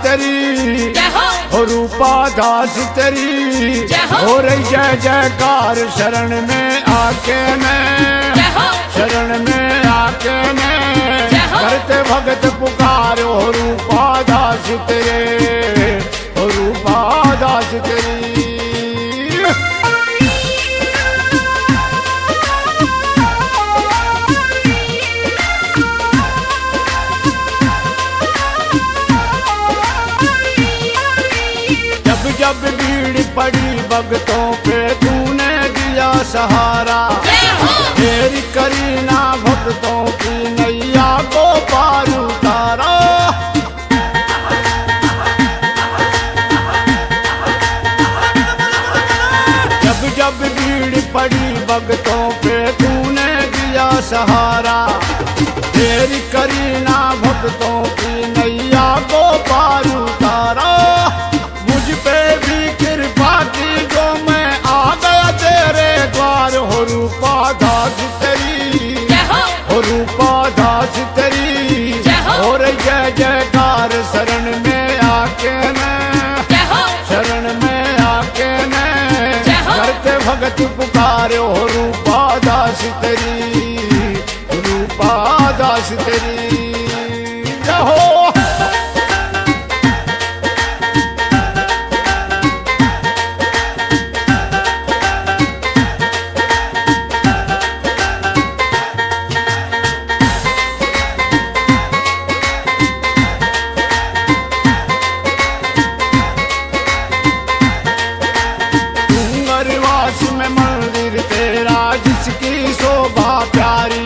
तेरी, हो रूपा दास तेरी, हो रही जय जयकार शरण में आके मैं, शरण में आके मैं करते भगत पुकार। हो रूपा दास तेरे, हो रूपा दास तेरी। जब भीड़ पड़ी भगतों पे तूने दिया सहारा, तेरी करी ना भक्तों की नैया को पार उतारा। जब जब भीड़ पड़ी भक्तों पे तूने दिया सहारा, तेरी करी ना भक्तों की नैया को पार उतारा। मुझ पे भी कृपा की जो मैं आ गया तेरे द्वार। हो रूपा दास तेरी, हो रूपा दास तेरी, हो रही जय जयकार शरण में आके मैं, शरण में आके मैं करते भगत पुकार। हो रूपा दास तेरी, रूपा दास तेरी जय हो। में मंदिर तेरा जिसकी शोभा प्यारी,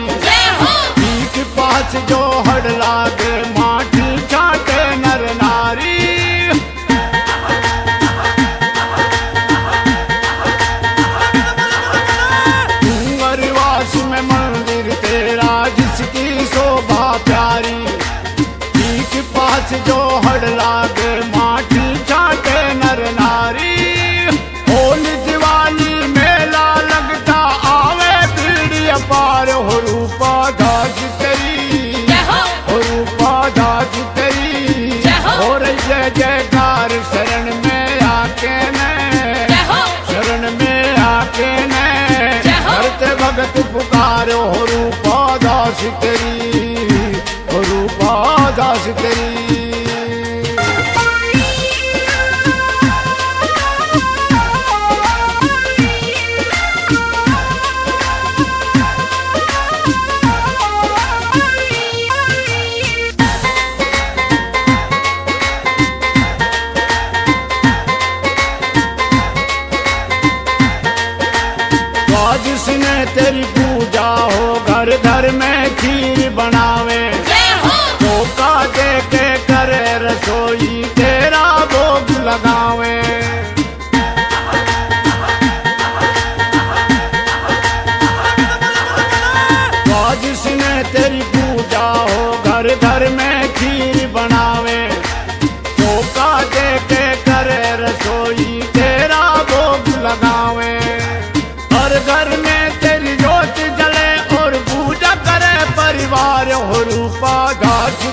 ठीक पास जो हड़ लागे माटी छाटे नर नारी। डूंगरवास में मंदिर तेरा जिसकी शोभा प्यारी, ठीक पास जो हड़ लागे माटी छाटे नर नारी। होली दिवाली पार। हो रूपा दास तेरी, हो रूपा दास तेरी, हो रही जय जयकार शरण में आके मैं, शरण में आके मैं करते भगत पुकार। हो रूपा दास तेरी, हो रूपा दास तेरी। जिसने तेरी पूजा हो घर घर में खीर बनावे, धोखा दे के करे रसोई तेरा भोग लगावे। जिसने तेरी पूजा हो घर घर में खीर बनावे, धोखा दे के करे रसोई तेरा भोग लगावे। हर घर में तेरी जोत जले और पूजा करे परिवार। हो रूपा दास